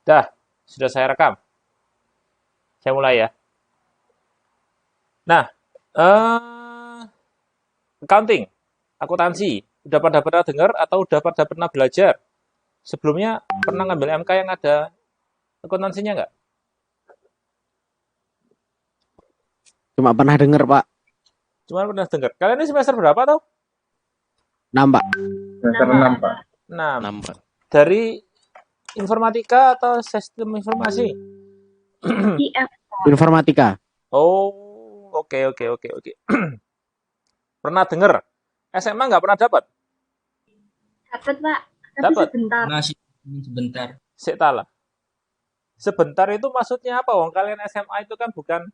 Dah, sudah saya rekam. Saya mulai ya. Nah, accounting, akuntansi, udah pada pernah dengar atau udah pada pernah belajar? Sebelumnya pernah ngambil MK yang ada akuntansinya nggak? Cuma pernah denger, Pak. Cuma pernah dengar. Kalian ini semester berapa tau? Nambah. Semester 6, Pak. 6. Nampak. Dari informatika atau sistem informasi? IF. Informatika. Oh, oke, oke, oke, oke. Pernah dengar? SMA nggak pernah dapat? Dapat, Pak. Tapi Dapat. sebentar. Masih sebentar. Sik tala. Sebentar itu maksudnya apa? Wong kalian SMA itu kan bukan,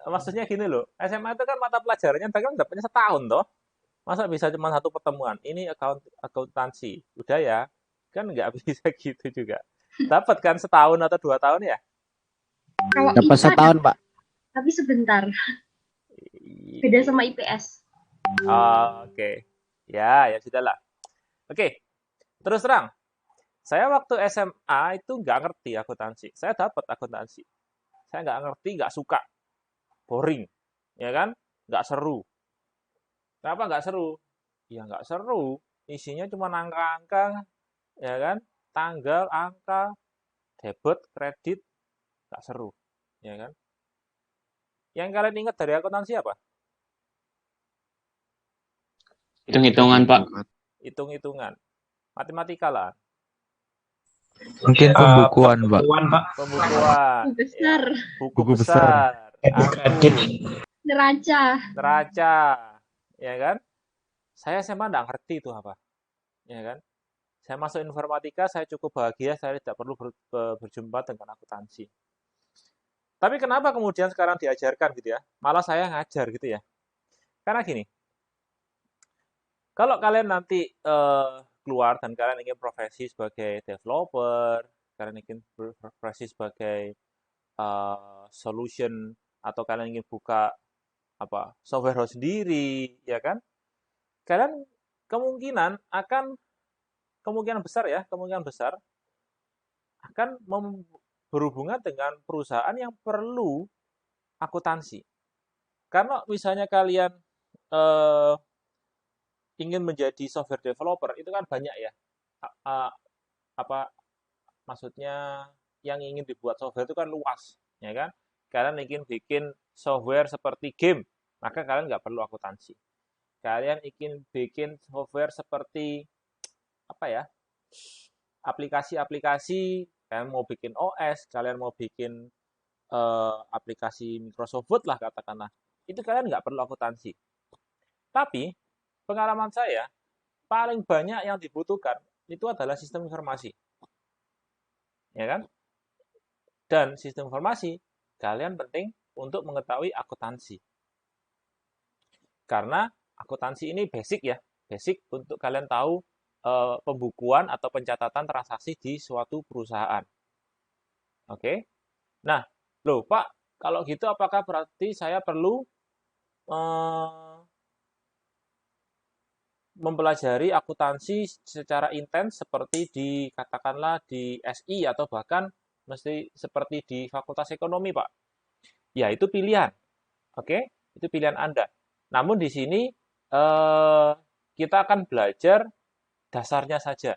maksudnya gini loh. SMA itu kan mata pelajarannya kan dapatnya setahun toh. Masa bisa cuma satu pertemuan? Ini akuntansi. Udah ya. Kan nggak bisa gitu juga. Dapat kan setahun atau 2 tahun ya? Kalau Dapat IPA setahun, Pak. tapi sebentar. Beda sama IPS. Oke. Ya, ya sudahlah. Oke. Terus terang. Saya waktu SMA itu nggak ngerti akuntansi. Saya dapat akuntansi. Saya nggak ngerti, nggak suka. Boring. Ya kan? Nggak seru. Kenapa nggak seru? Ya nggak seru. Isinya cuma angka-angka. Ya kan? Tanggal, angka, debit, kredit. Nggak seru. Ya kan? Yang kalian ingat dari akuntansi apa? Hitung-hitungan, Pak. Hitung-hitungan. Matematika lah. Mungkin pembukuan, Pak. Pembukuan. Buku besar. Ya, buku Buku besar. Neraca. Neraca. Ya kan? Saya SMA nggak ngerti itu apa. Ya kan? Saya masuk informatika, saya cukup bahagia, saya tidak perlu berjumpa dengan akuntansi. Tapi kenapa kemudian sekarang diajarkan gitu ya? Malah saya ngajar gitu ya. Karena gini, kalau kalian nanti keluar dan kalian ingin profesi sebagai developer, kalian ingin profesi sebagai solution, atau kalian ingin buka software house sendiri, ya kan? Kalian kemungkinan besar akan berhubungan dengan perusahaan yang perlu akuntansi. Karena misalnya kalian ingin menjadi software developer, itu kan banyak ya. Maksudnya yang ingin dibuat software itu kan luas, ya kan? Kalian ingin bikin software seperti game, maka kalian nggak perlu akuntansi. Kalian ingin bikin software seperti aplikasi-aplikasi, kalian mau bikin OS, kalian mau bikin aplikasi Microsoft Word lah katakanlah, itu kalian nggak perlu akuntansi. Tapi pengalaman saya, paling banyak yang dibutuhkan itu adalah sistem informasi. Ya kan? Dan sistem informasi, kalian penting untuk mengetahui akuntansi. Karena akuntansi ini basic ya. Basic untuk kalian tahu pembukuan atau pencatatan transaksi di suatu perusahaan. Oke? Nah, loh Pak, kalau gitu apakah berarti saya perlu mempelajari akuntansi secara intens seperti katakanlah di SI atau bahkan mesti seperti di Fakultas Ekonomi, Pak? Ya, itu pilihan. Oke? Itu pilihan Anda. Namun di sini kita akan belajar dasarnya saja.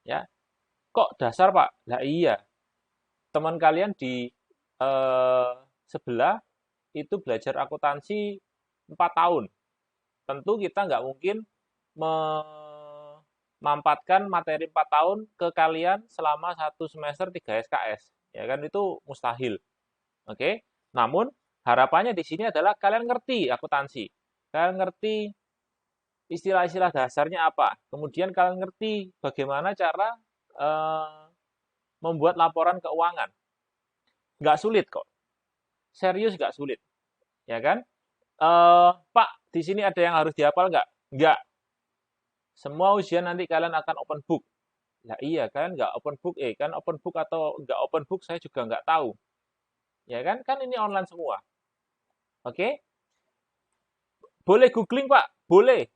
Ya. Kok dasar, Pak? Lah iya. Teman kalian di sebelah itu belajar akuntansi 4 tahun. Tentu kita nggak mungkin memampatkan materi 4 tahun ke kalian selama 1 semester 3 SKS. Ya kan, itu mustahil. Oke? Namun harapannya di sini adalah kalian ngerti akuntansi. Kalian ngerti istilah-istilah dasarnya apa. Kemudian kalian ngerti bagaimana cara membuat laporan keuangan. Nggak sulit kok. Serius nggak sulit. Ya kan? Pak, di sini ada yang harus dihafal nggak? Nggak. Semua ujian nanti kalian akan open book. Lah iya kan, nggak open book, kan open book atau nggak open book saya juga nggak tahu. Ya kan, kan ini online semua. Oke? Boleh googling Pak? Boleh.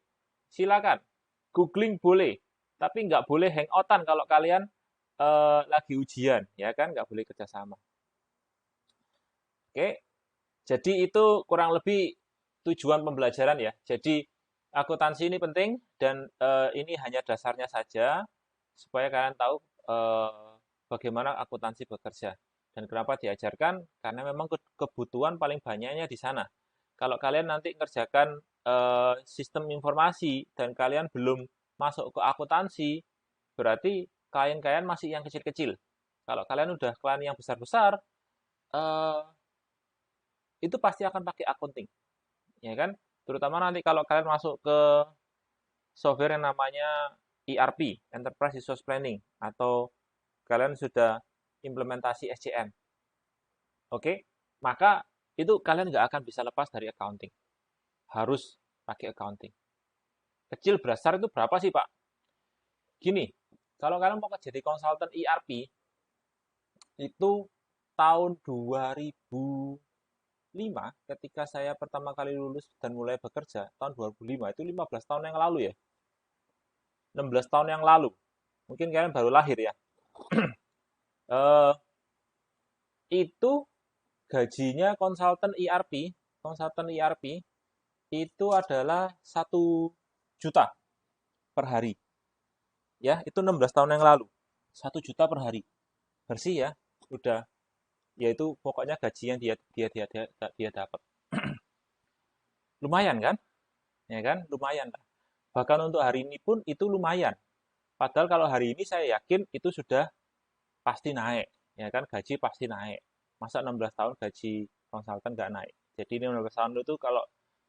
Silakan. Googling boleh. Tapi nggak boleh hangoutan kalau kalian lagi ujian, ya kan? Nggak boleh kerjasama. Oke, jadi itu kurang lebih tujuan pembelajaran ya. Jadi akuntansi ini penting dan ini hanya dasarnya saja supaya kalian tahu bagaimana akuntansi bekerja dan kenapa diajarkan karena memang kebutuhan paling banyaknya di sana. Kalau kalian nanti ngerjakan sistem informasi dan kalian belum masuk ke akuntansi, berarti klien-klien masih yang kecil-kecil. Kalau kalian udah klien yang besar-besar, eh, itu pasti akan pakai accounting, ya kan? Terutama nanti kalau kalian masuk ke software yang namanya ERP, Enterprise Resource Planning, atau kalian sudah implementasi SCM, oke? Maka itu kalian nggak akan bisa lepas dari accounting. Harus pakai accounting. Kecil besar itu berapa sih, Pak? Gini, kalau kalian mau jadi konsultan ERP, itu tahun 2005 ketika saya pertama kali lulus dan mulai bekerja, tahun 2005, itu 15 tahun yang lalu ya. 16 tahun yang lalu. Mungkin kalian baru lahir ya. Itu gajinya konsultan ERP itu adalah 1 juta per hari. Ya, itu 16 tahun yang lalu. 1 juta per hari. Bersih ya. Udah, ya itu pokoknya gaji yang dia dapat. Lumayan kan? Ya kan? Lumayan lah. Bahkan untuk hari ini pun itu lumayan. Padahal kalau hari ini saya yakin itu sudah pasti naik. Ya kan? Gaji pasti naik. Masa 16 tahun gaji konsultan nggak naik? Jadi ini 16 tahun itu kalau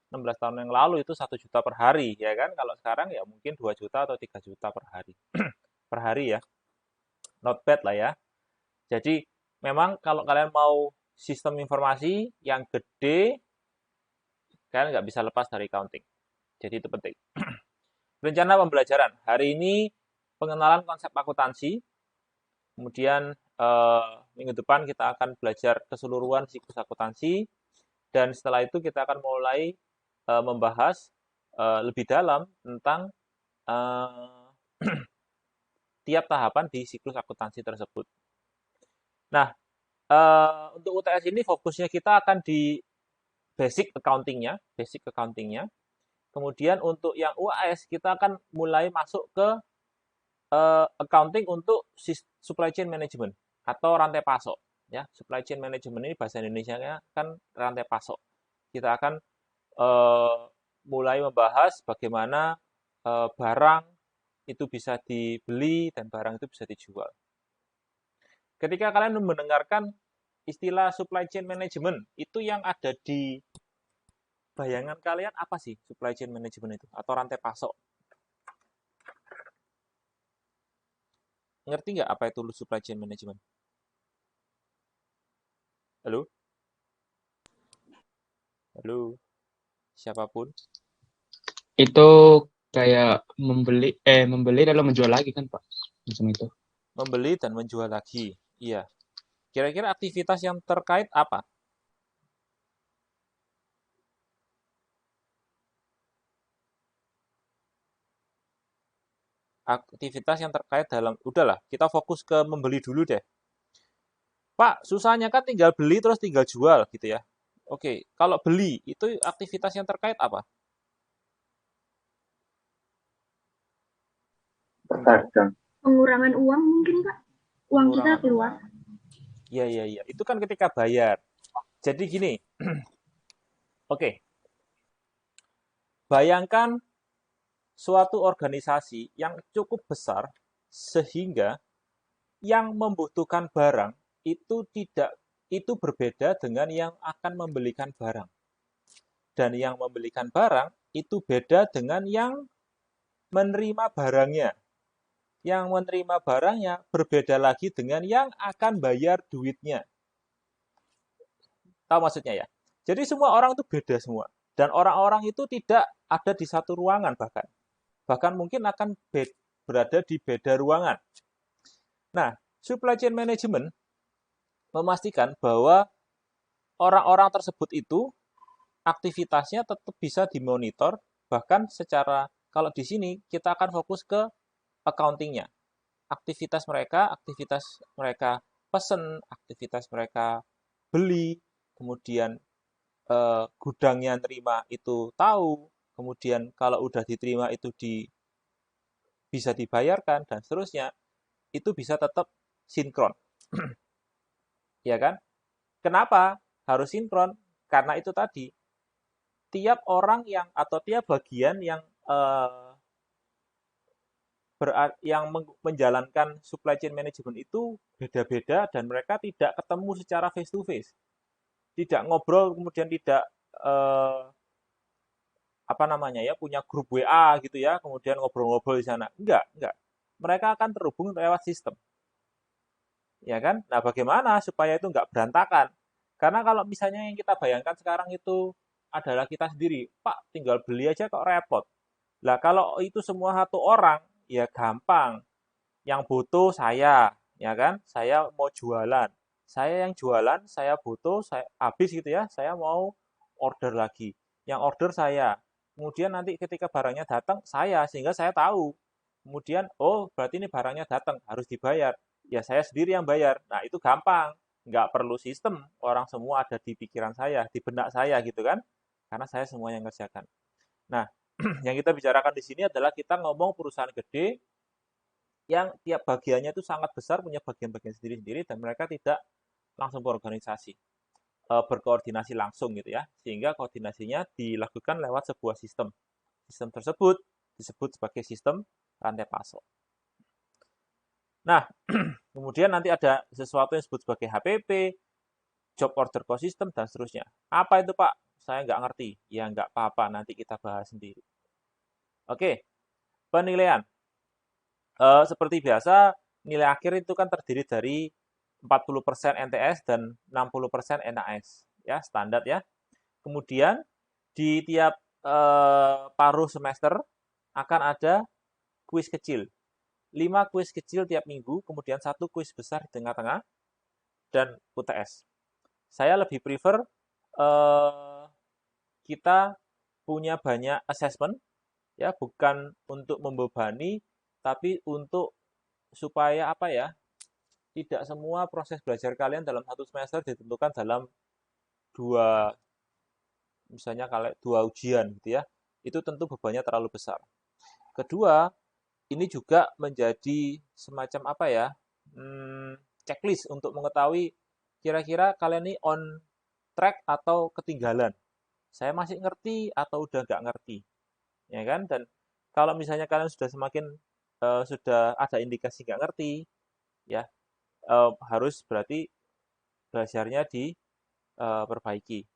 16 tahun yang lalu itu 1 juta per hari. Ya kan? Kalau sekarang ya mungkin 2 juta atau 3 juta per hari. Per hari ya. Not bad lah ya. Jadi memang kalau kalian mau sistem informasi yang gede, kalian nggak bisa lepas dari accounting. Jadi itu penting. Rencana pembelajaran. Hari ini pengenalan konsep akuntansi. Kemudian minggu depan kita akan belajar keseluruhan siklus akuntansi. Dan setelah itu kita akan mulai membahas lebih dalam tentang tiap tahapan di siklus akuntansi tersebut. Nah, untuk UTS ini fokusnya kita akan di basic accounting-nya. Kemudian untuk yang UAS kita akan mulai masuk ke accounting untuk supply chain management atau rantai pasok. Ya, supply chain management ini bahasa Indonesianya kan rantai pasok. Kita akan mulai membahas bagaimana barang itu bisa dibeli dan barang itu bisa dijual. Ketika kalian mendengarkan istilah supply chain management, itu yang ada di bayangan kalian apa sih supply chain management itu? Atau rantai pasok? Ngerti nggak apa itu supply chain management? Halo? Halo? Siapapun? Itu kayak membeli lalu menjual lagi kan Pak? Macam itu. Membeli dan menjual lagi. Iya. Kira-kira aktivitas yang terkait apa? Aktivitas yang terkait dalam, udahlah, kita fokus ke membeli dulu deh. Pak, susahnya kan tinggal beli terus tinggal jual gitu ya. Oke, kalau beli, itu aktivitas yang terkait apa? Berdagang. Pengurangan uang mungkin, Pak. Uang kita Pengurangan keluar. Iya. Itu kan ketika bayar. Jadi gini, oke. Bayangkan suatu organisasi yang cukup besar sehingga yang membutuhkan barang itu berbeda dengan yang akan membelikan barang. Dan yang membelikan barang itu beda dengan yang menerima barangnya. Yang menerima barangnya berbeda lagi dengan yang akan bayar duitnya. Tahu maksudnya ya? Jadi semua orang itu beda semua. Dan orang-orang itu tidak ada di satu ruangan bahkan. Bahkan mungkin akan berada di beda ruangan. Nah, supply chain management memastikan bahwa orang-orang tersebut itu aktivitasnya tetap bisa dimonitor, bahkan secara, kalau di sini kita akan fokus ke accounting-nya. aktivitas mereka pesen, aktivitas mereka beli, kemudian gudangnya nerima itu tahu, kemudian kalau udah diterima itu bisa dibayarkan, dan seterusnya, itu bisa tetap sinkron. Ya kan? Kenapa harus sinkron? Karena itu tadi, tiap orang atau tiap bagian yang menjalankan supply chain management itu beda-beda dan mereka tidak ketemu secara face to face. Tidak ngobrol, kemudian tidak punya grup WA gitu ya, kemudian ngobrol-ngobrol di sana. Enggak. Mereka akan terhubung lewat sistem. Ya kan? Nah, bagaimana supaya itu enggak berantakan? Karena kalau misalnya yang kita bayangkan sekarang itu adalah kita sendiri, Pak, tinggal beli aja kok repot. Lah, kalau itu semua satu orang, ya gampang. Yang butuh saya, ya kan? Saya mau jualan. Saya yang jualan, saya butuh, saya habis gitu ya, saya mau order lagi. Yang order saya. Kemudian nanti ketika barangnya datang, sehingga saya tahu. Kemudian, oh berarti ini barangnya datang, harus dibayar. Ya saya sendiri yang bayar. Nah itu gampang. Nggak perlu sistem, orang semua ada di pikiran saya, di benak saya gitu kan. Karena saya semua yang kerjakan. Nah, yang kita bicarakan di sini adalah kita ngomong perusahaan gede yang tiap bagiannya itu sangat besar, punya bagian-bagian sendiri-sendiri, dan mereka tidak langsung berorganisasi, berkoordinasi langsung gitu ya, sehingga koordinasinya dilakukan lewat sebuah sistem. Sistem tersebut disebut sebagai sistem rantai pasok. Nah, kemudian nanti ada sesuatu yang disebut sebagai HPP, job order cost system, dan seterusnya. Apa itu Pak? Saya nggak ngerti. Ya nggak apa-apa, nanti kita bahas sendiri. Oke, penilaian. Seperti biasa, nilai akhir itu kan terdiri dari 40% NTS dan 60% NAS. Ya, standar ya. Kemudian, di tiap paruh semester akan ada kuis kecil. 5 kuis kecil tiap minggu, kemudian 1 kuis besar di tengah-tengah, dan UTS. Saya lebih prefer kita punya banyak assessment, ya bukan untuk membebani, tapi untuk supaya tidak semua proses belajar kalian dalam satu semester ditentukan dalam misalnya kalau 2 ujian gitu ya. Itu tentu bebannya terlalu besar. Kedua, ini juga menjadi semacam checklist untuk mengetahui kira-kira kalian ini on track atau ketinggalan. Saya masih ngerti atau udah nggak ngerti, ya kan? Dan kalau misalnya kalian sudah ada indikasi nggak ngerti, ya harus berarti belajarnya diperbaiki,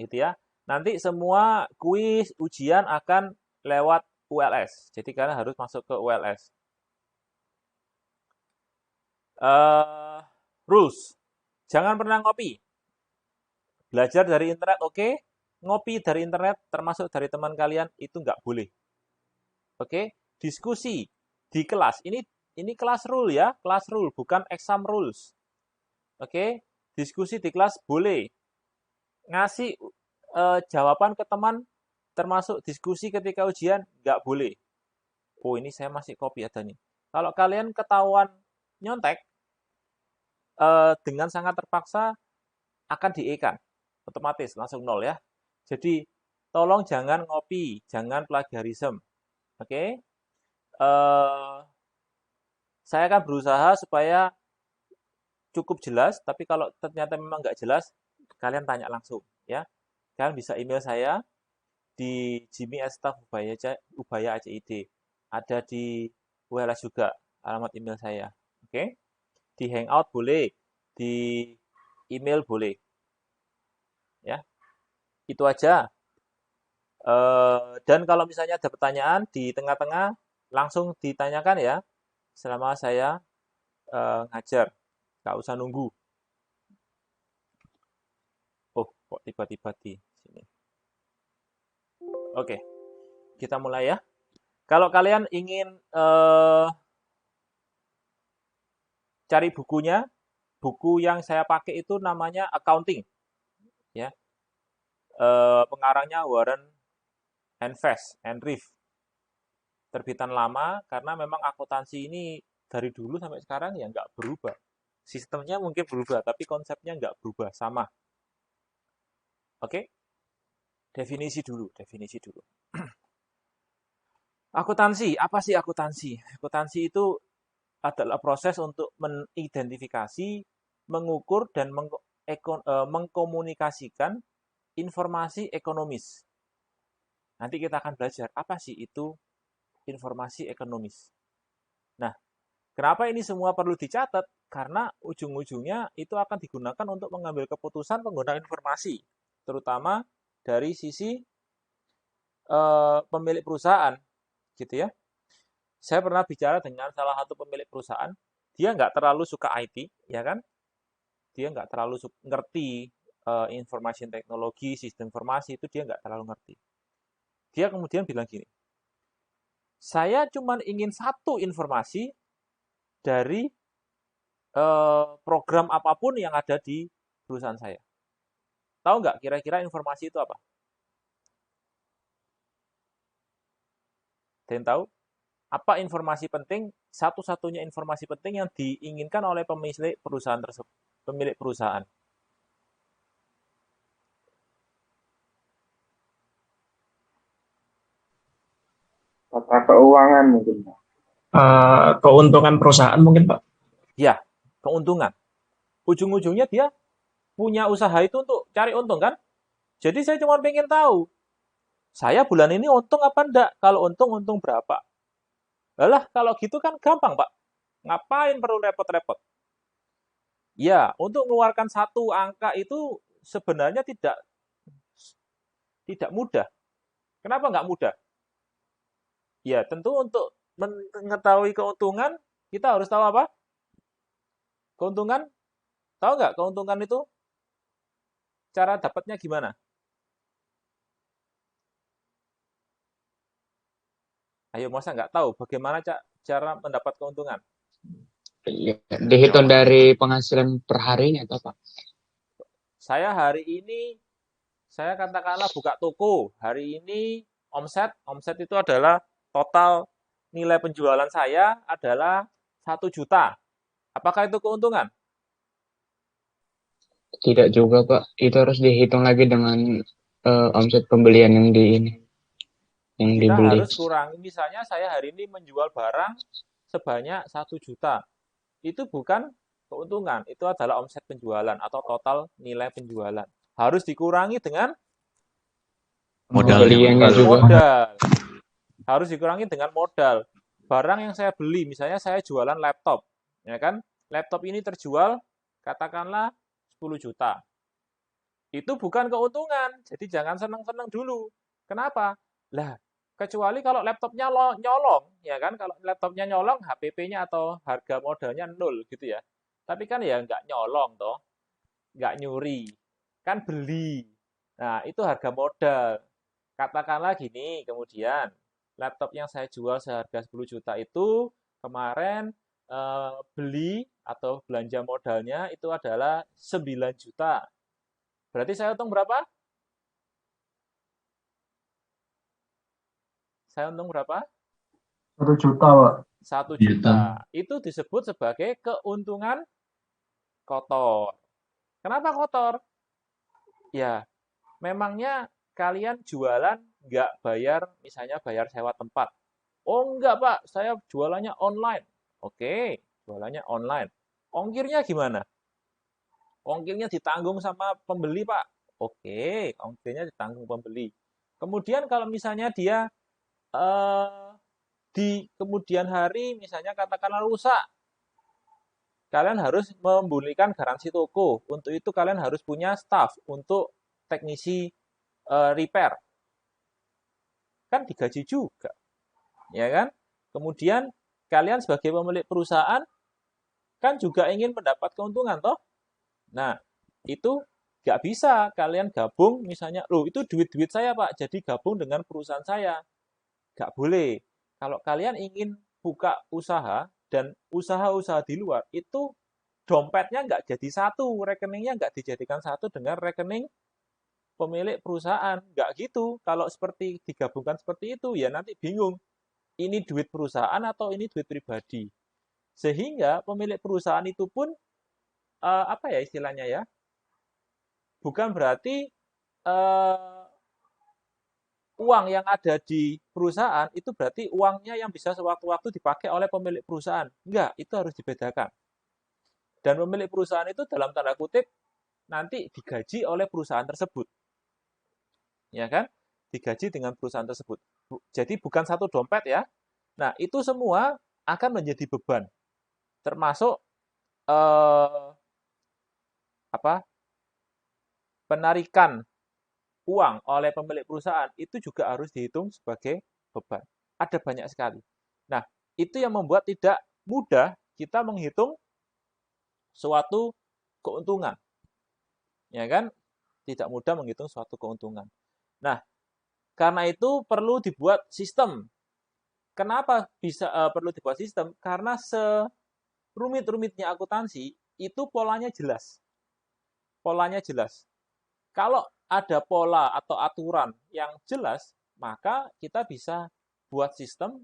gitu ya. Nanti semua kuis ujian akan lewat ULS. Jadi kalian harus masuk ke ULS. Rules. Jangan pernah ngopi. Belajar dari internet oke. Ngopi dari internet termasuk dari teman kalian itu nggak boleh. Oke. Diskusi di kelas. Ini kelas rule ya. Kelas rule bukan exam rules. Oke. Diskusi di kelas boleh. Ngasih jawaban ke teman termasuk diskusi ketika ujian, nggak boleh. Oh, ini saya masih copy ada nih. Kalau kalian ketahuan nyontek, dengan sangat terpaksa akan di-E-kan. Otomatis, langsung 0 ya. Jadi, tolong jangan ngopi, jangan plagiarisme. Oke? Saya akan berusaha supaya cukup jelas, tapi kalau ternyata memang nggak jelas, kalian tanya langsung. Ya. Kalian bisa email saya di jimmy@staff.ubaya.acid. Ada di ULS juga alamat email saya. Oke? Di Hangout boleh, di email boleh. Ya. Itu aja. Dan kalau misalnya ada pertanyaan di tengah-tengah, langsung ditanyakan ya selama saya ngajar. Nggak usah nunggu. Oh, kok tiba-tiba di sini. Oke, kita mulai ya. Kalau kalian ingin cari bukunya, buku yang saya pakai itu namanya Accounting, ya. Pengarangnya Warren and Reef. Terbitan lama karena memang akuntansi ini dari dulu sampai sekarang ya nggak berubah. Sistemnya mungkin berubah, tapi konsepnya nggak berubah, sama. Oke? Definisi dulu, definisi dulu. Akuntansi, apa sih akuntansi? Akuntansi itu adalah proses untuk mengidentifikasi, mengukur, dan mengkomunikasikan informasi ekonomis. Nanti kita akan belajar apa sih itu informasi ekonomis. Nah, kenapa ini semua perlu dicatat? Karena ujung-ujungnya itu akan digunakan untuk mengambil keputusan penggunaan informasi, terutama dari sisi pemilik perusahaan, gitu ya. Saya pernah bicara dengan salah satu pemilik perusahaan, dia nggak terlalu suka IT, ya kan? Dia nggak terlalu ngerti informasi teknologi, sistem informasi, itu dia nggak terlalu ngerti. Dia kemudian bilang gini, saya cuma ingin satu informasi dari program apapun yang ada di perusahaan saya. Tahu nggak kira-kira informasi itu apa? Ada yang tahu? Apa informasi penting, satu-satunya informasi penting yang diinginkan oleh pemilik perusahaan tersebut, pemilik perusahaan? Tata keuangan mungkin, Pak. Keuntungan perusahaan mungkin, Pak. Ya, keuntungan. Ujung-ujungnya dia punya usaha itu untuk cari untung kan? Jadi saya cuma pengen tahu, saya bulan ini untung apa enggak? Kalau untung berapa? Alah, kalau gitu kan gampang, Pak. Ngapain perlu repot-repot? Ya, untuk mengeluarkan satu angka itu sebenarnya tidak mudah. Kenapa nggak mudah? Ya, tentu untuk mengetahui keuntungan, kita harus tahu apa? Keuntungan, tahu nggak keuntungan itu? Cara dapatnya gimana? Ayo, masa nggak tahu bagaimana cara mendapat keuntungan? Iya, dihitung dari penghasilan per harinya atau apa? Saya hari ini, saya katakanlah buka toko. Hari ini omset itu adalah total nilai penjualan saya adalah 1 juta. Apakah itu keuntungan? Tidak juga, Pak. Itu harus dihitung lagi dengan omset pembelian yang yang Kita dibeli. harus kurangi, misalnya saya hari ini menjual barang sebanyak 1 juta. Itu bukan keuntungan, itu adalah omset penjualan atau total nilai penjualan. Harus dikurangi dengan Pembeliannya juga. modal. Harus dikurangi dengan modal. Barang yang saya beli, misalnya saya jualan laptop, ya kan? Laptop ini terjual katakanlah 10 juta. Itu bukan keuntungan, jadi jangan senang-senang dulu. Kenapa? Lah, kecuali kalau laptopnya nyolong, ya kan? Kalau laptopnya nyolong, HPP-nya atau harga modalnya 0 gitu ya. Tapi kan ya nggak nyolong toh, nggak nyuri, kan beli. Nah, itu harga modal. Katakanlah gini, kemudian laptop yang saya jual seharga 10 juta itu kemarin beli atau belanja modalnya itu adalah 9 juta. Berarti saya untung berapa? Saya untung berapa? 1 juta, Pak. 1 juta. Itu disebut sebagai keuntungan kotor. Kenapa kotor? Ya, memangnya kalian jualan nggak bayar, misalnya bayar sewa tempat. Oh enggak, Pak, saya jualannya online. Oke, jualannya online. Ongkirnya gimana? Ongkirnya ditanggung sama pembeli, Pak. Oke, ongkirnya ditanggung pembeli. Kemudian kalau misalnya dia di kemudian hari misalnya katakanlah rusak, kalian harus memulihkan garansi toko. Untuk itu kalian harus punya staff untuk teknisi repair. Kan digaji juga. Ya kan? Kemudian kalian sebagai pemilik perusahaan kan juga ingin mendapat keuntungan toh? Nah, itu nggak bisa kalian gabung misalnya, loh itu duit-duit saya Pak, jadi gabung dengan perusahaan saya. Nggak boleh. Kalau kalian ingin buka usaha dan usaha-usaha di luar, itu dompetnya nggak jadi satu, rekeningnya nggak dijadikan satu dengan rekening pemilik perusahaan. Nggak gitu. Kalau seperti digabungkan seperti itu, ya nanti bingung. Ini duit perusahaan atau ini duit pribadi. Sehingga pemilik perusahaan itu pun apa ya istilahnya ya? Bukan berarti uang yang ada di perusahaan itu berarti uangnya yang bisa sewaktu-waktu dipakai oleh pemilik perusahaan. Enggak, itu harus dibedakan. Dan pemilik perusahaan itu dalam tanda kutip nanti digaji oleh perusahaan tersebut. Ya kan? Digaji dengan perusahaan tersebut. Jadi bukan satu dompet ya. Nah, itu semua akan menjadi beban. Termasuk penarikan uang oleh pemilik perusahaan itu juga harus dihitung sebagai beban. Ada banyak sekali. Nah, itu yang membuat tidak mudah kita menghitung suatu keuntungan. Ya kan? Tidak mudah menghitung suatu keuntungan. Nah, karena itu perlu dibuat sistem. Kenapa bisa perlu dibuat sistem? Karena serumit-rumitnya akuntansi itu polanya jelas. Polanya jelas. Kalau ada pola atau aturan yang jelas, maka kita bisa buat sistem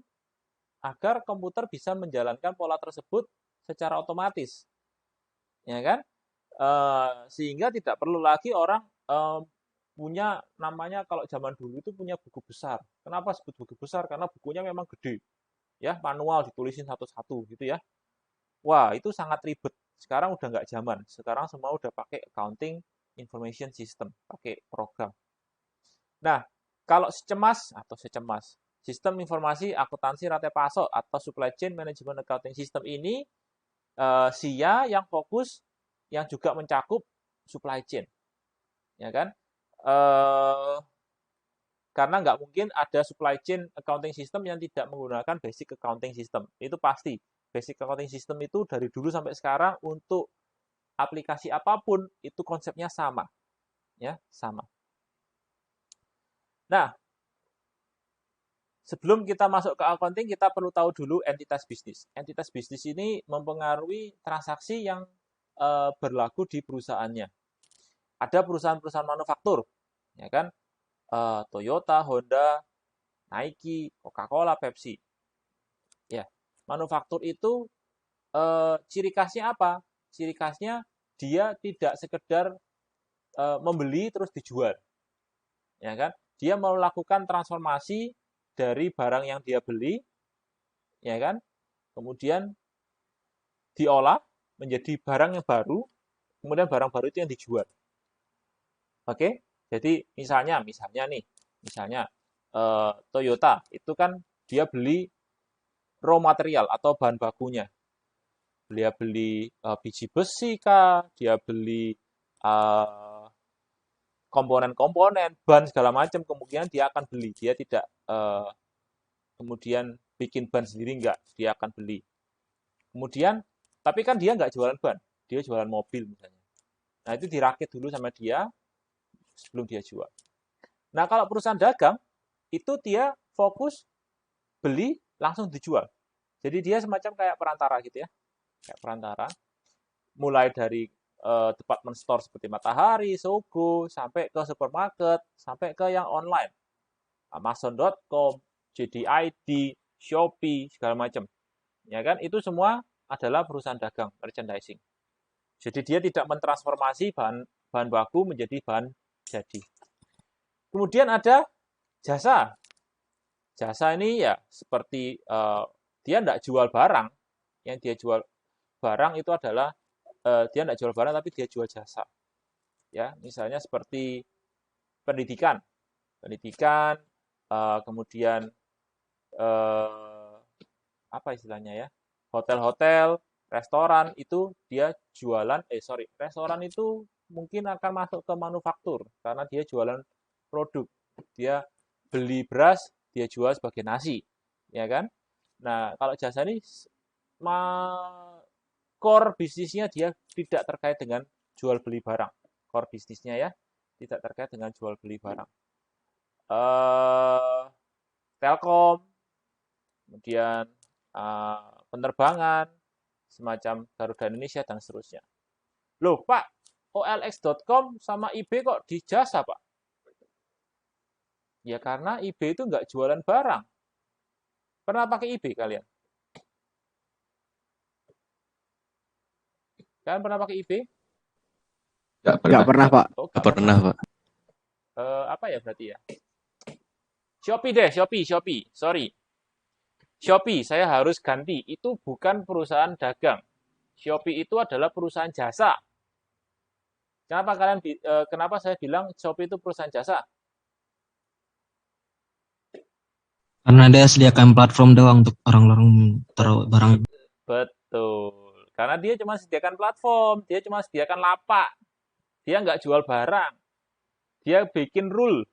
agar komputer bisa menjalankan pola tersebut secara otomatis. Ya kan? Sehingga tidak perlu lagi orang punya namanya kalau zaman dulu itu punya buku besar. Kenapa sebut buku besar? Karena bukunya memang gede. Ya, manual ditulisin satu-satu gitu ya. Wah, itu sangat ribet. Sekarang udah nggak zaman. Sekarang semua udah pakai accounting information system, pakai program. Nah, kalau secemas, sistem informasi akuntansi rantai pasok atau supply chain management accounting system ini, SIA yang fokus, yang juga mencakup supply chain. Ya kan? Karena nggak mungkin ada supply chain accounting system yang tidak menggunakan basic accounting system. Itu pasti. Basic accounting system itu dari dulu sampai sekarang untuk aplikasi apapun itu konsepnya sama. Ya, sama. Nah, sebelum kita masuk ke accounting, kita perlu tahu dulu entitas bisnis. Entitas bisnis ini mempengaruhi transaksi yang berlaku di perusahaannya. Ada perusahaan-perusahaan manufaktur, ya kan? Toyota, Honda, Nike, Coca-Cola, Pepsi. Ya, manufaktur itu ciri khasnya apa? Ciri khasnya dia tidak sekedar membeli terus dijual. Ya kan? Dia melakukan transformasi dari barang yang dia beli, ya kan? Kemudian diolah menjadi barang yang baru, kemudian barang baru itu yang dijual. Oke? Jadi misalnya Toyota itu kan dia beli raw material atau bahan bakunya. Dia beli biji besi kah, dia beli komponen-komponen, ban segala macam, kemungkinan dia akan beli. Dia tidak kemudian bikin ban sendiri, enggak. Dia akan beli. Kemudian, tapi kan dia enggak jualan ban. Dia jualan mobil misalnya. Nah, itu dirakit dulu sama dia sebelum dia jual. Nah, kalau perusahaan dagang, itu dia fokus beli, langsung dijual. Jadi dia semacam kayak perantara gitu ya. Kayak perantara. Mulai dari department store seperti Matahari, Sogo, sampai ke supermarket, sampai ke yang online. Amazon.com, JDID, Shopee, segala macam. Ya kan? Itu semua adalah perusahaan dagang, merchandising. Jadi dia tidak mentransformasi bahan baku menjadi bahan jadi. Kemudian ada jasa. Jasa ini ya seperti dia tidak jual barang. Yang dia jual barang itu adalah dia tidak jual barang tapi dia jual jasa. Ya, misalnya seperti pendidikan, kemudian apa istilahnya ya, hotel-hotel, restoran itu dia jualan, restoran itu mungkin akan masuk ke manufaktur karena dia jualan produk, dia beli beras, dia jual sebagai nasi, ya kan? Nah, kalau jasa ini core bisnisnya dia tidak terkait dengan jual beli barang. Core bisnisnya ya, tidak terkait dengan jual beli barang. Telkom, kemudian penerbangan, semacam Garuda Indonesia, dan seterusnya. Loh, Pak, OLX.com sama eBay kok di jasa, Pak? Ya, karena eBay itu nggak jualan barang. Pernah pakai eBay kalian? Kalian pernah pakai eBay? Nggak Nggak pernah, Pak. Oh, Nggak pernah, Pak. Apa ya berarti ya? Shopee deh, Shopee. Sorry. Shopee, saya harus ganti. Itu bukan perusahaan dagang. Shopee itu adalah perusahaan jasa. Kenapa saya bilang Shopee itu perusahaan jasa? Karena dia sediakan platform doang untuk orang-orang taruh barang. Betul. Karena dia cuma sediakan platform, dia cuma sediakan lapak. Dia nggak jual barang. Dia bikin rule.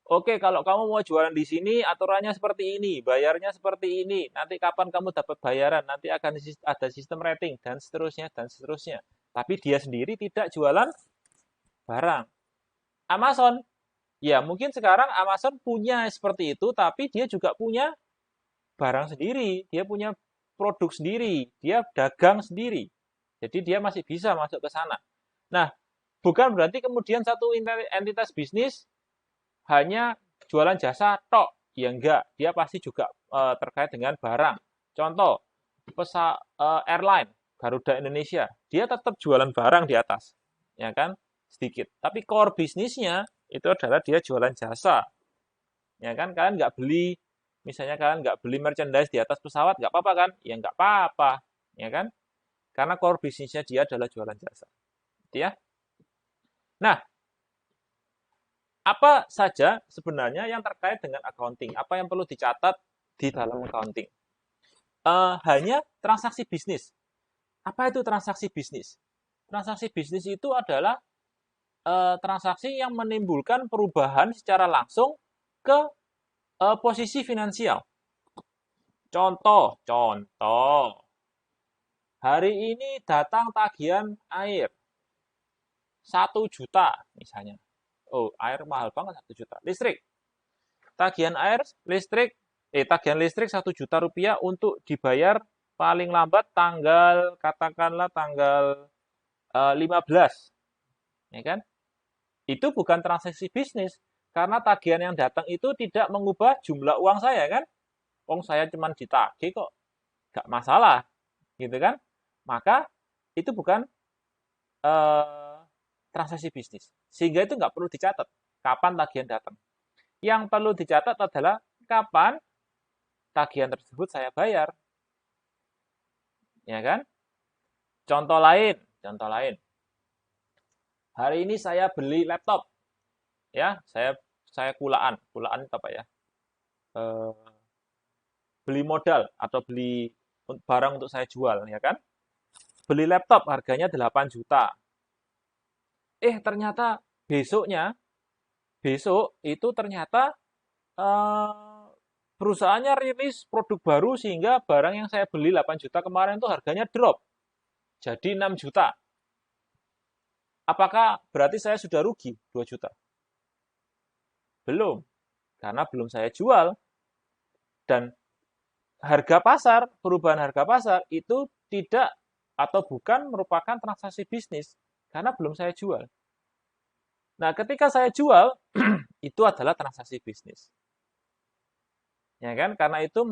Oke, kalau kamu mau jualan di sini, aturannya seperti ini, bayarnya seperti ini. Nanti kapan kamu dapat bayaran, nanti akan ada sistem rating, dan seterusnya, dan seterusnya. Tapi dia sendiri tidak jualan barang. Amazon, ya mungkin sekarang Amazon punya seperti itu, tapi dia juga punya barang sendiri, dia punya produk sendiri, dia dagang sendiri. Jadi dia masih bisa masuk ke sana. Nah, bukan berarti kemudian satu entitas bisnis hanya jualan jasa tok. Ya enggak, dia pasti juga terkait dengan barang. Contoh, airline Garuda Indonesia, dia tetap jualan barang di atas, ya kan? Sedikit. Tapi core bisnisnya itu adalah dia jualan jasa. Ya kan? Kalian nggak beli, misalnya kalian nggak beli merchandise di atas pesawat, nggak apa-apa kan? Ya nggak apa-apa, ya kan? Karena core bisnisnya dia adalah jualan jasa. Gitu ya. Nah, apa saja sebenarnya yang terkait dengan accounting? Apa yang perlu dicatat di dalam accounting? Hanya transaksi bisnis. Apa itu transaksi bisnis? Transaksi bisnis itu adalah transaksi yang menimbulkan perubahan secara langsung ke posisi finansial. Contoh. Hari ini datang tagihan air 1 juta misalnya. Oh, air mahal banget 1 juta. Listrik. Tagihan listrik 1 juta rupiah untuk dibayar paling lambat katakanlah tanggal 15. Ya kan? Itu bukan transaksi bisnis. Karena tagihan yang datang itu tidak mengubah jumlah uang saya kan? Uang saya cuma ditagih kok. Gak masalah. Gitu kan? Maka itu bukan transaksi bisnis. Sehingga itu nggak perlu dicatat kapan tagihan datang. Yang perlu dicatat adalah kapan tagihan tersebut saya bayar. Ya kan? Contoh lain. Hari ini saya beli laptop. Ya, saya kulaan itu apa ya? Beli modal atau beli barang untuk saya jual, ya kan? Beli laptop harganya 8 juta. Ternyata besok itu ternyata perusahaannya rilis produk baru sehingga barang yang saya beli 8 juta kemarin itu harganya drop jadi 6 juta. Apakah berarti saya sudah rugi 2 juta? Belum, karena belum saya jual. Dan perubahan harga pasar itu tidak atau bukan merupakan transaksi bisnis. Karena belum saya jual. Nah, ketika saya jual, itu adalah transaksi bisnis. Ya kan? Karena itu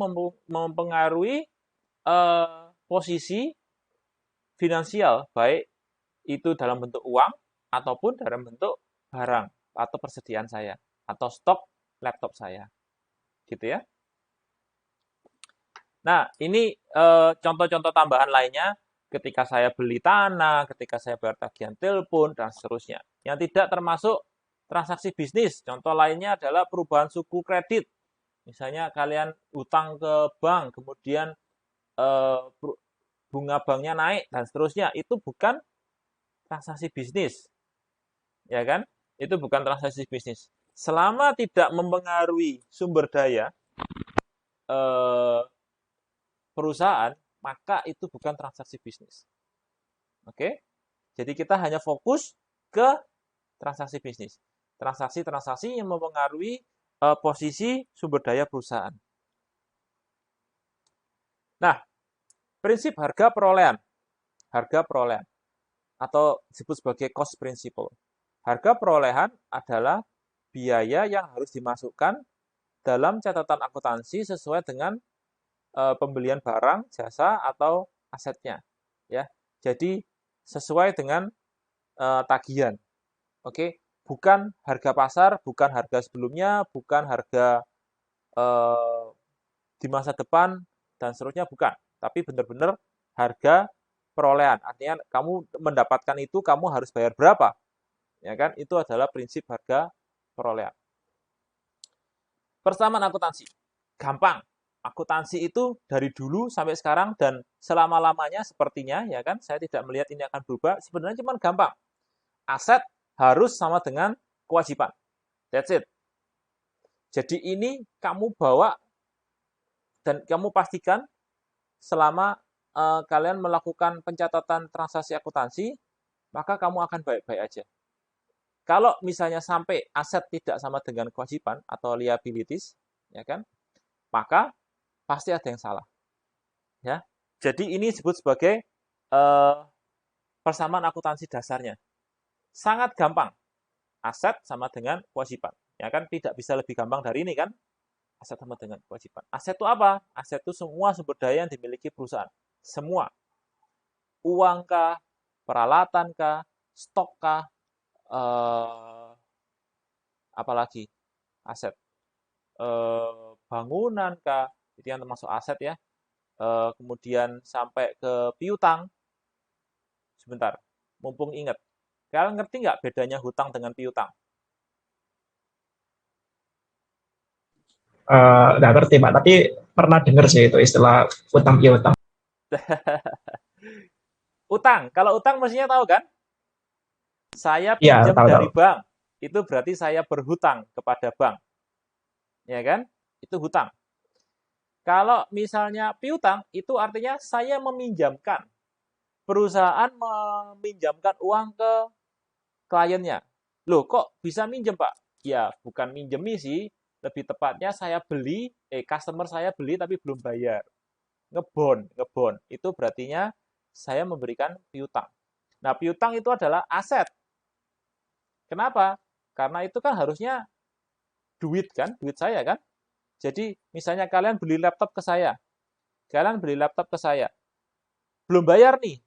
mempengaruhi posisi finansial, baik itu dalam bentuk uang ataupun dalam bentuk barang atau persediaan saya atau stok laptop saya. Gitu ya. Nah, ini contoh-contoh tambahan lainnya. Ketika saya beli tanah, ketika saya bayar tagihan telepon, dan seterusnya. Yang tidak termasuk transaksi bisnis. Contoh lainnya adalah perubahan suku kredit. Misalnya kalian utang ke bank, kemudian bunga banknya naik, dan seterusnya. Itu bukan transaksi bisnis. Ya kan? Itu bukan transaksi bisnis. Selama tidak mempengaruhi sumber daya perusahaan, maka itu bukan transaksi bisnis. Oke? Jadi kita hanya fokus ke transaksi bisnis. Transaksi-transaksi yang mempengaruhi posisi sumber daya perusahaan. Nah, prinsip harga perolehan. Atau disebut sebagai cost principle. Harga perolehan adalah biaya yang harus dimasukkan dalam catatan akuntansi sesuai dengan pembelian barang, jasa, atau asetnya. Ya, jadi sesuai dengan tagihan. Oke, bukan harga pasar, bukan harga sebelumnya, bukan harga di masa depan dan seterusnya, bukan. Tapi benar-benar harga perolehan. Artinya kamu mendapatkan itu kamu harus bayar berapa? Ya kan? Itu adalah prinsip harga perolehan. Persamaan akuntansi. Gampang. Akuntansi itu dari dulu sampai sekarang dan selama-lamanya sepertinya, ya kan, saya tidak melihat ini akan berubah, sebenarnya cuma gampang. Aset harus sama dengan kewajiban. That's it. Jadi ini kamu bawa dan kamu pastikan selama kalian melakukan pencatatan transaksi akuntansi, maka kamu akan baik-baik aja. Kalau misalnya sampai aset tidak sama dengan kewajiban atau liabilities, ya kan, maka pasti ada yang salah. Ya, jadi ini disebut sebagai persamaan akuntansi dasarnya. Sangat gampang. Aset sama dengan kewajiban. Ya kan, tidak bisa lebih gampang dari ini kan? Aset sama dengan kewajiban. Aset itu apa? Aset itu semua sumber daya yang dimiliki perusahaan. Semua. Uang kah, peralatan kah, stok kah, apalagi aset. Bangunan kah, itu yang termasuk aset ya. Kemudian sampai ke piutang. Sebentar, mumpung ingat. Kalian ngerti nggak bedanya hutang dengan piutang? Nggak ngerti Pak, tapi pernah dengar sih itu istilah utang piutang. Utang, kalau utang mestinya tahu kan? Saya Iya, pinjam tahu dari tahu. bank, itu berarti saya berhutang kepada bank. Ya kan? Itu hutang. Kalau misalnya piutang, itu artinya saya meminjamkan. Perusahaan meminjamkan uang ke kliennya. Loh, kok bisa minjem, Pak? Ya, bukan minjemi sih. Lebih tepatnya saya beli, customer saya beli tapi belum bayar. Ngebon. Itu berartinya saya memberikan piutang. Nah, piutang itu adalah aset. Kenapa? Karena itu kan harusnya duit kan, duit saya kan. Jadi, misalnya kalian beli laptop ke saya. Kalian beli laptop ke saya. Belum bayar nih.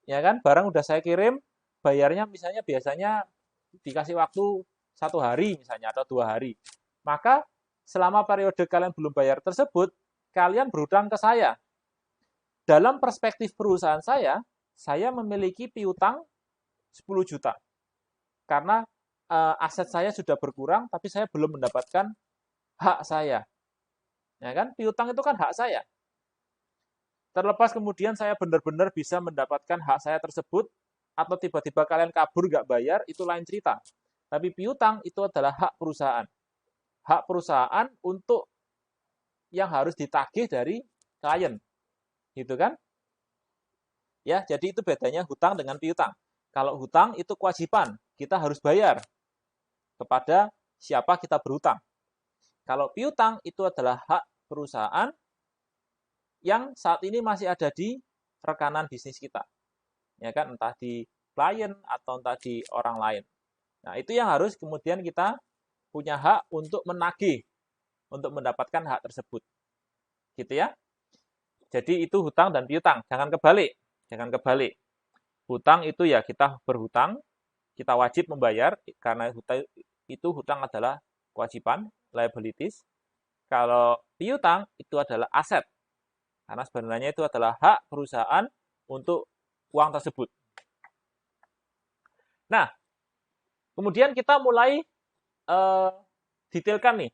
Ya kan, barang udah saya kirim, bayarnya misalnya biasanya dikasih waktu 1 hari misalnya atau 2 hari. Maka selama periode kalian belum bayar tersebut, kalian berhutang ke saya. Dalam perspektif perusahaan saya memiliki piutang 10 juta. Karena aset saya sudah berkurang, tapi saya belum mendapatkan hak saya. Ya kan? Piutang itu kan hak saya. Terlepas kemudian saya benar-benar bisa mendapatkan hak saya tersebut, atau tiba-tiba kalian kabur nggak bayar, itu lain cerita. Tapi piutang itu adalah hak perusahaan. Hak perusahaan untuk yang harus ditagih dari klien. Gitu kan? Ya, jadi itu bedanya hutang dengan piutang. Kalau hutang itu kewajiban, kita harus bayar kepada siapa kita berhutang. Kalau piutang itu adalah hak perusahaan yang saat ini masih ada di rekanan bisnis kita. Ya kan, entah di klien atau entah di orang lain. Nah, itu yang harus kemudian kita punya hak untuk menagih, untuk mendapatkan hak tersebut. Gitu ya. Jadi itu hutang dan piutang, jangan kebalik. Jangan kebalik. Hutang itu ya kita berhutang, kita wajib membayar karena hutang adalah kewajiban, liabilities. Kalau piutang itu adalah aset. Karena sebenarnya itu adalah hak perusahaan untuk uang tersebut. Nah, kemudian kita mulai detailkan nih.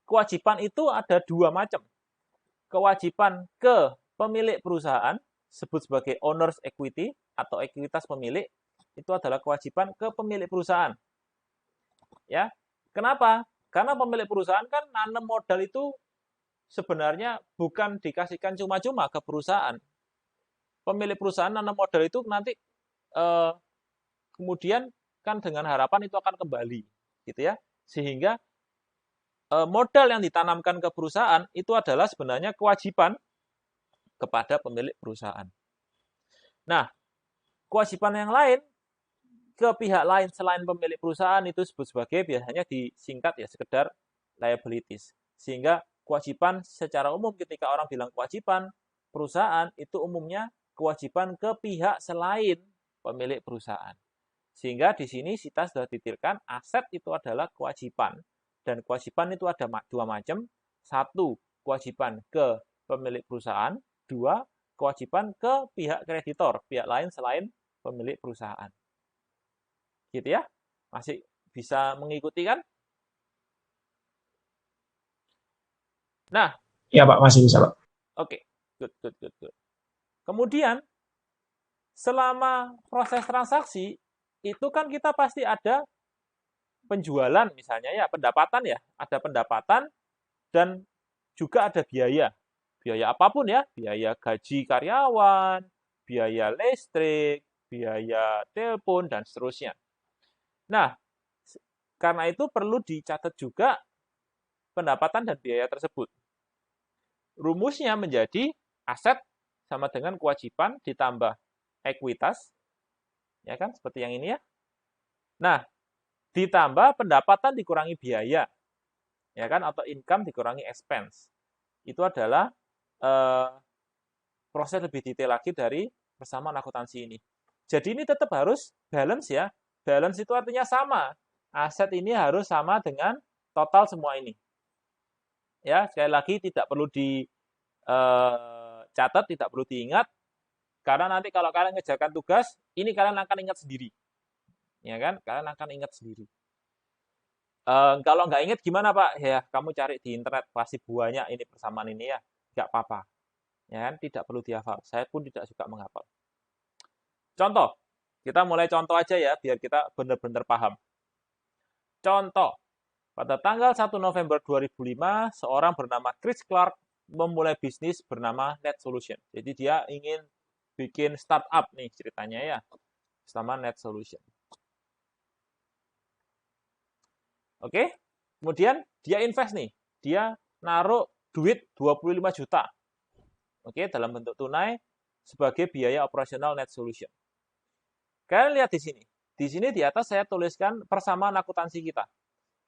Kewajiban itu ada 2 macam. Kewajiban ke pemilik perusahaan, sebut sebagai owner's equity atau ekuitas pemilik, itu adalah kewajiban ke pemilik perusahaan. Ya, kenapa? Karena pemilik perusahaan kan nanam modal itu sebenarnya bukan dikasihkan cuma-cuma ke perusahaan. Pemilik perusahaan nanam modal itu nanti kemudian kan dengan harapan itu akan kembali, gitu ya. Sehingga modal yang ditanamkan ke perusahaan itu adalah sebenarnya kewajiban kepada pemilik perusahaan. Nah, kewajiban yang lain ke pihak lain selain pemilik perusahaan itu disebut sebagai biasanya disingkat ya sekedar liabilities. Sehingga kewajiban secara umum ketika orang bilang kewajiban perusahaan itu umumnya kewajiban ke pihak selain pemilik perusahaan. Sehingga di sini kita sudah detailkan aset itu adalah kewajiban. Dan kewajiban itu ada dua macam. Satu, kewajiban ke pemilik perusahaan. Dua, kewajiban ke pihak kreditor, pihak lain selain pemilik perusahaan. Gitu ya. Masih bisa mengikuti kan? Nah, Iya Pak, masih bisa Pak. oke. Good. Kemudian, selama proses transaksi, itu kan kita pasti ada penjualan misalnya ya, pendapatan ya. Ada pendapatan dan juga ada biaya. Biaya apapun ya, biaya gaji karyawan, biaya listrik, biaya telepon, dan seterusnya. Nah, karena itu perlu dicatat juga pendapatan dan biaya tersebut. Rumusnya menjadi aset sama dengan kewajiban ditambah ekuitas, ya kan, seperti yang ini ya. Nah, ditambah pendapatan dikurangi biaya, ya kan, atau income dikurangi expense. Itu adalah proses lebih detail lagi dari persamaan akuntansi ini. Jadi ini tetap harus balance ya. Balance itu artinya sama. Aset ini harus sama dengan total semua ini. Ya, sekali lagi tidak perlu dicatat, tidak perlu diingat. Karena nanti kalau kalian ngejarkan tugas, ini kalian akan ingat sendiri. Ya kan? Kalian akan ingat sendiri. Kalau nggak ingat gimana Pak? Ya, kamu cari di internet, pasti banyak ini persamaan ini ya. Nggak apa-apa. Ya kan? Tidak perlu dihafal. Saya pun tidak suka menghafal. Contoh. Kita mulai contoh aja ya, biar kita benar-benar paham. Contoh. Pada tanggal 1 November 2005, seorang bernama Chris Clark memulai bisnis bernama Net Solution. Jadi dia ingin bikin startup nih ceritanya ya. Sama Net Solution. Oke, kemudian dia invest nih. Dia naruh duit 25 juta. Oke, dalam bentuk tunai sebagai biaya operasional Net Solution. Kalian lihat di sini. Di sini di atas saya tuliskan persamaan akuntansi kita.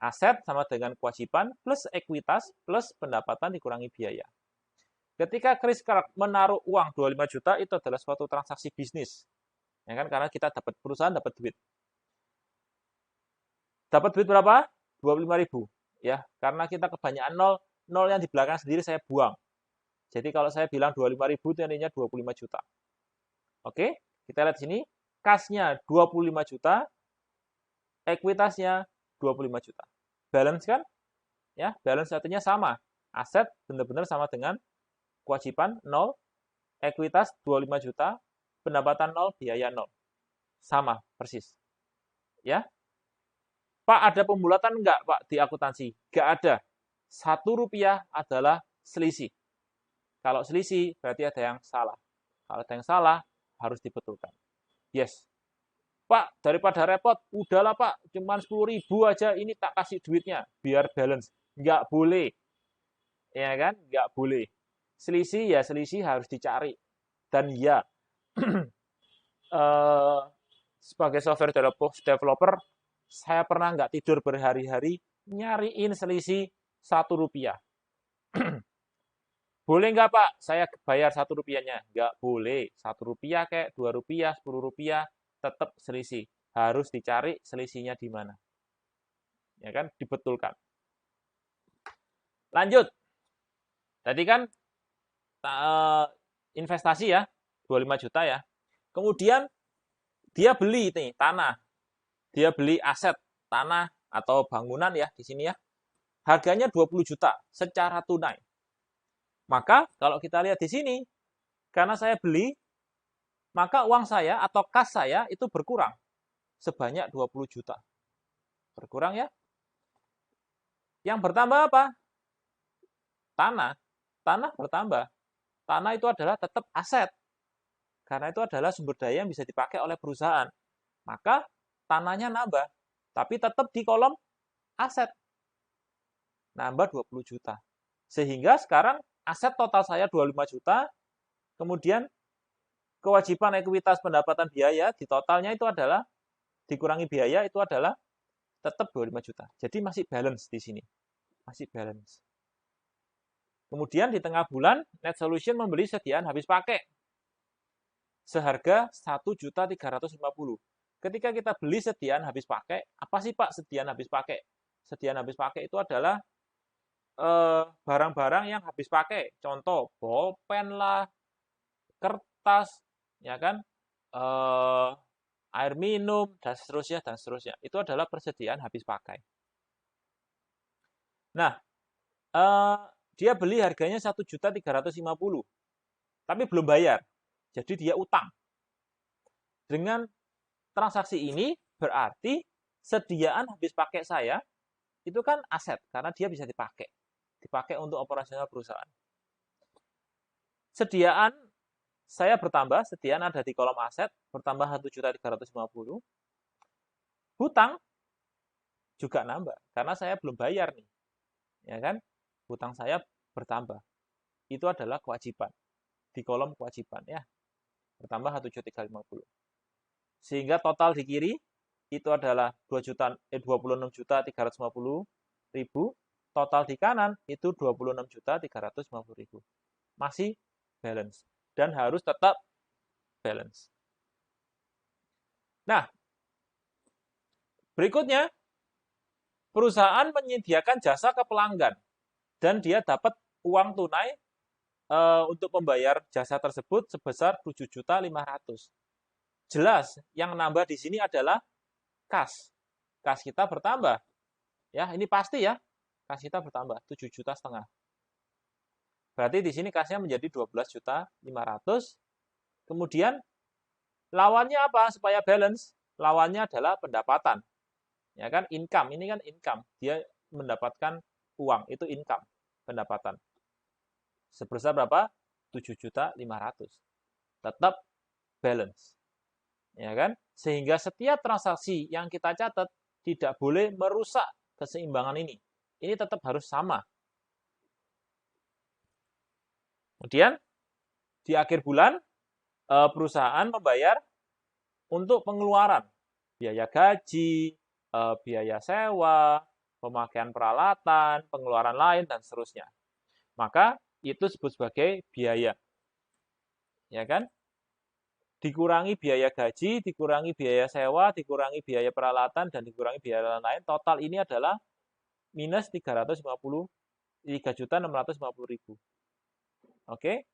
Aset sama dengan kewajiban plus ekuitas plus pendapatan dikurangi biaya. Ketika Chris Clark menaruh uang 25 juta, itu adalah suatu transaksi bisnis. Ya kan? Karena kita dapat perusahaan, dapat duit. Dapat duit berapa? 25.000. Ya, karena kita kebanyakan nol, nol yang di belakang sendiri saya buang. Jadi kalau saya bilang 25.000 itu artinya 25 juta. Oke, kita lihat sini. Kasnya 25 juta, ekuitasnya 25 juta. Balance kan? Ya, balance artinya sama. Aset benar-benar sama dengan kewajiban 0, ekuitas 25 juta, pendapatan 0, biaya 0. Sama, persis. Ya. Pak, ada pembulatan enggak, Pak, di akuntansi? Enggak ada. Rp1 adalah selisih. Kalau selisih, berarti ada yang salah. Kalau ada yang salah, harus dibetulkan. Yes. Pak, daripada repot, udahlah Pak, cuma 10.000 aja, ini tak kasih duitnya, biar balance. Enggak boleh. Ya kan? Enggak boleh. Selisih ya selisih harus dicari. Dan ya, sebagai software developer, saya pernah nggak tidur berhari-hari nyariin selisih Rp1. Boleh nggak Pak? Saya bayar Rp1-nya. Nggak boleh. Rp1 kayak Rp2, Rp10, tetap selisih. Harus dicari selisihnya di mana. Ya kan? Dibetulkan. Lanjut. Tadi kan investasi ya, 25 juta ya. Kemudian dia beli nih tanah. Dia beli aset tanah atau bangunan ya di sini ya. Harganya 20 juta secara tunai. Maka kalau kita lihat di sini, karena saya beli, maka uang saya atau kas saya itu berkurang sebanyak 20 juta. Berkurang ya. Yang bertambah apa? Tanah. Tanah bertambah. Tanah itu adalah tetap aset. Karena itu adalah sumber daya yang bisa dipakai oleh perusahaan. Maka tanahnya nambah. Tapi tetap di kolom aset. Nambah 20 juta. Sehingga sekarang aset total saya 25 juta. Kemudian kewajiban ekuitas pendapatan biaya di totalnya itu adalah dikurangi biaya itu adalah tetap 25 juta. Jadi masih balance di sini. Masih balance. Kemudian di tengah bulan, Net Solution membeli sediaan habis pakai. seharga 1.350.000. Ketika kita beli sediaan habis pakai, apa sih Pak sediaan habis pakai? Sediaan habis pakai itu adalah barang-barang yang habis pakai. Contoh, bolpen lah, kertas, ya kan, air minum, dan seterusnya, dan seterusnya. Itu adalah persediaan habis pakai. Nah, dia beli harganya 1.350.000, tapi belum bayar. Jadi dia utang. Dengan transaksi ini berarti sediaan habis pakai saya itu kan aset karena dia bisa dipakai untuk operasional perusahaan. Sediaan saya bertambah, sediaan ada di kolom aset bertambah 1.350.000. Hutang juga nambah karena saya belum bayar nih. Ya kan? Hutang saya bertambah. Itu adalah kewajiban. Di kolom kewajiban ya. Bertambah 1.350.000. Sehingga total di kiri itu adalah 26.350.000. Total di kanan itu 26.350.000. Masih balance dan harus tetap balance. Nah, berikutnya perusahaan menyediakan jasa ke pelanggan dan dia dapat uang tunai untuk membayar jasa tersebut sebesar 7.500.000. Jelas, yang nambah di sini adalah kas. Kas kita bertambah. Ya, ini pasti ya. Kas kita bertambah 7,5 juta. Berarti di sini kasnya menjadi 12.500.000. Kemudian lawannya apa supaya balance? Lawannya adalah pendapatan. Ya kan, income. Ini kan income. Dia mendapatkan uang, itu income, pendapatan. Sebesar berapa? 7.500.000. Tetap balance. Ya kan? Sehingga setiap transaksi yang kita catat tidak boleh merusak keseimbangan ini. Ini tetap harus sama. Kemudian di akhir bulan perusahaan membayar untuk pengeluaran biaya gaji, biaya sewa, pemakaian peralatan, pengeluaran lain dan seterusnya. Maka itu disebut sebagai biaya. Ya kan? Dikurangi biaya gaji, dikurangi biaya sewa, dikurangi biaya peralatan, dan dikurangi biaya lain-lain. Total ini adalah minus 3.650.000. Oke,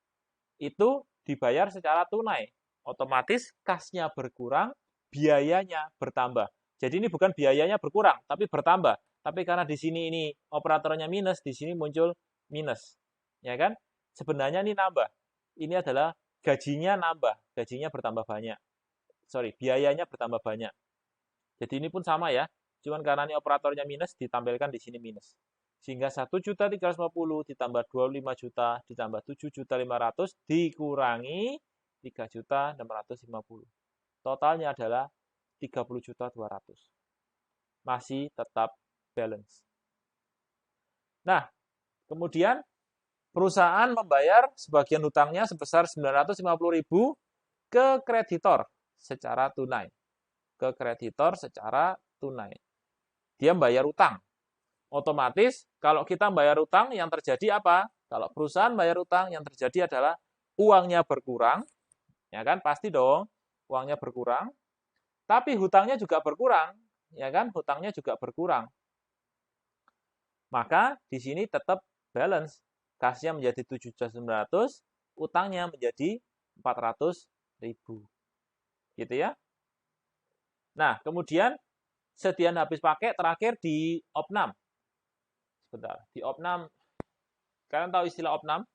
itu dibayar secara tunai. Otomatis kasnya berkurang, biayanya bertambah. Jadi ini bukan biayanya berkurang, tapi bertambah. Tapi karena di sini ini operatornya minus, di sini muncul minus. Ya kan? Sebenarnya ini nambah. Ini adalah gajinya nambah, gajinya bertambah banyak. Biayanya bertambah banyak. Jadi ini pun sama ya, cuman karena ini operatornya minus ditampilkan di sini minus. Sehingga 1.350.000 ditambah 25 juta ditambah 7.500.000 dikurangi 3.650.000. Totalnya adalah 30.200.000. Masih tetap balance. Nah, kemudian perusahaan membayar sebagian hutangnya sebesar 950.000 ke kreditor secara tunai. Ke kreditor secara tunai. Dia membayar utang. Otomatis kalau kita membayar utang yang terjadi apa? Kalau perusahaan bayar utang yang terjadi adalah uangnya berkurang. Ya kan? Pasti dong uangnya berkurang. Tapi hutangnya juga berkurang. Ya kan? Hutangnya juga berkurang. Maka di sini tetap balance. Kasnya menjadi 7.900.000, utangnya menjadi 400.000. Gitu ya. Nah, kemudian sediaan habis pakai terakhir di opnam. Sebentar, di opnam. Kalian tahu istilah opnam?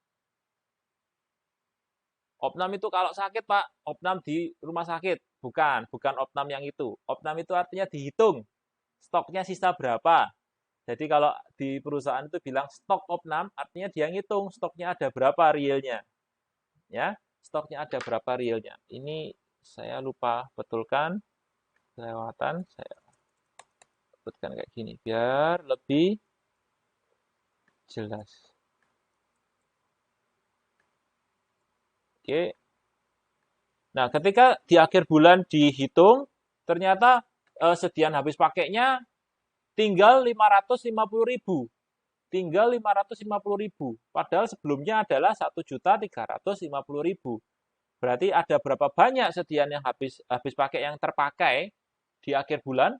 Opnam itu kalau sakit, Pak, opnam di rumah sakit. Bukan opnam yang itu. Opnam itu artinya dihitung. Stoknya sisa berapa? Jadi kalau di perusahaan itu bilang stok opnam, artinya dia ngitung stoknya ada berapa realnya. Ya, stoknya ada berapa realnya. Ini saya lupa betulkan. Kelewatan, saya sebutkan kayak gini. Biar lebih jelas. Oke. Nah, ketika di akhir bulan dihitung, ternyata sediaan habis pakainya tinggal 550.000. Tinggal 550.000. Padahal sebelumnya adalah 1.350.000. Berarti ada berapa banyak sediaan yang habis pakai yang terpakai di akhir bulan?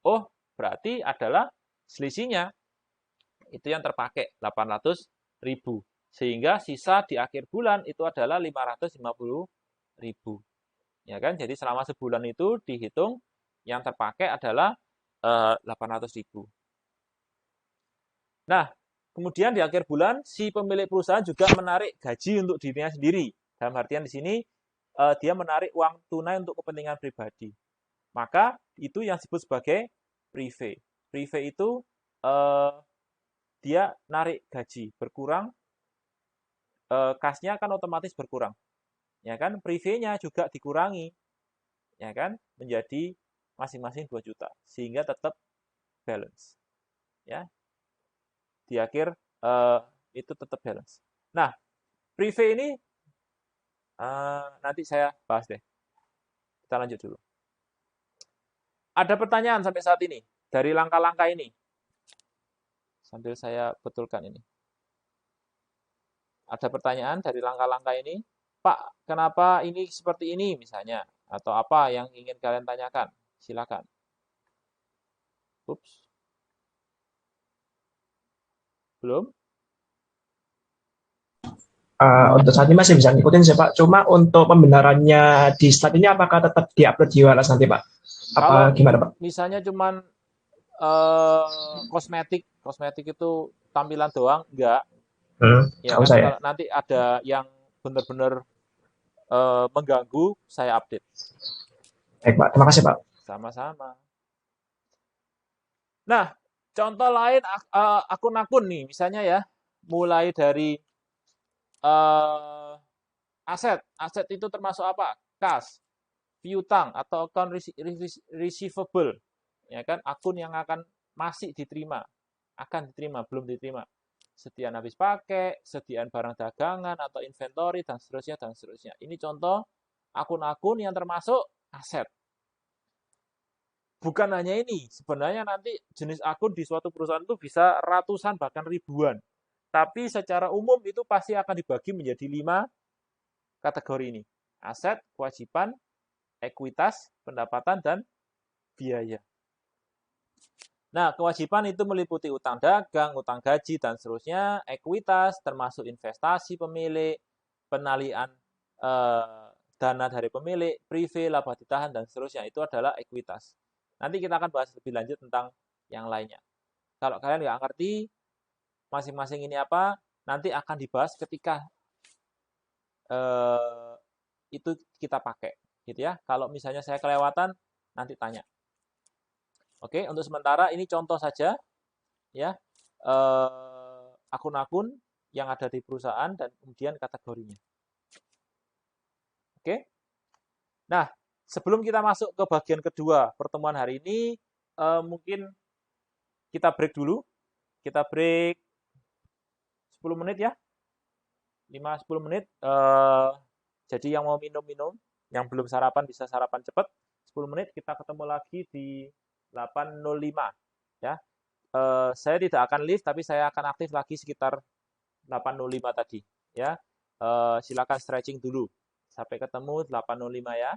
Oh, berarti adalah selisihnya. Itu yang terpakai 800.000. Sehingga sisa di akhir bulan itu adalah 550.000. Ya kan? Jadi selama sebulan itu dihitung yang terpakai adalah 800.000. Nah, kemudian di akhir bulan si pemilik perusahaan juga menarik gaji untuk dirinya sendiri. Dalam artian di sini dia menarik uang tunai untuk kepentingan pribadi. Maka itu yang disebut sebagai prive. Prive itu dia narik gaji berkurang, kasnya kan otomatis berkurang. Ya kan? Prive-nya juga dikurangi. Ya kan? Menjadi masing-masing 2 juta sehingga tetap balance. Ya. Di akhir itu tetap balance. Nah, prive ini nanti saya bahas deh. Kita lanjut dulu. Ada pertanyaan sampai saat ini dari langkah-langkah ini. Sambil saya betulkan ini. Ada pertanyaan dari langkah-langkah ini. Pak, kenapa ini seperti ini misalnya? Atau apa yang ingin kalian tanyakan? Silakan. Ups. Belum? Untuk saat ini masih bisa ngikutin sih Pak. Cuma untuk pembenarannya di slide ini apakah tetap diupload di WLS nanti Pak? Apa Kalau gimana Pak? misalnya cuman kosmetik itu tampilan doang, enggak. Ya Tahu kan, saya. kalau nanti ada yang benar-benar mengganggu, saya update. Baik Pak, terima kasih Pak. Sama-sama. Nah, contoh lain akun-akun nih, misalnya ya, mulai dari aset. Aset itu termasuk apa? Kas, piutang atau account receivable. Ya kan, akun yang masih diterima, akan diterima, belum diterima. Sediaan habis pakai, sediaan barang dagangan atau inventory dan seterusnya dan seterusnya. Ini contoh akun-akun yang termasuk aset. Bukan hanya ini, sebenarnya nanti jenis akun di suatu perusahaan itu bisa ratusan bahkan ribuan. Tapi secara umum itu pasti akan dibagi menjadi 5 kategori ini. Aset, kewajiban, ekuitas, pendapatan, dan biaya. Nah, kewajiban itu meliputi utang dagang, utang gaji, dan seterusnya. Ekuitas termasuk investasi pemilik, penalian dana dari pemilik, prive, laba ditahan, dan seterusnya. Itu adalah ekuitas. Nanti kita akan bahas lebih lanjut tentang yang lainnya. Kalau kalian nggak ngerti masing-masing ini apa, nanti akan dibahas ketika itu kita pakai. Gitu ya. Kalau misalnya saya kelewatan, nanti tanya. Oke, untuk sementara ini contoh saja ya akun-akun yang ada di perusahaan dan kemudian kategorinya. Oke. Nah, sebelum kita masuk ke bagian kedua pertemuan hari ini, mungkin kita break dulu. Kita break 10 menit ya. 5-10 menit. Jadi yang mau minum-minum, yang belum sarapan bisa sarapan cepat. 10 menit kita ketemu lagi di 8.05 ya. Saya tidak akan live tapi saya akan aktif lagi sekitar 8.05 tadi ya. Silakan stretching dulu. Sampai ketemu 8.05 ya.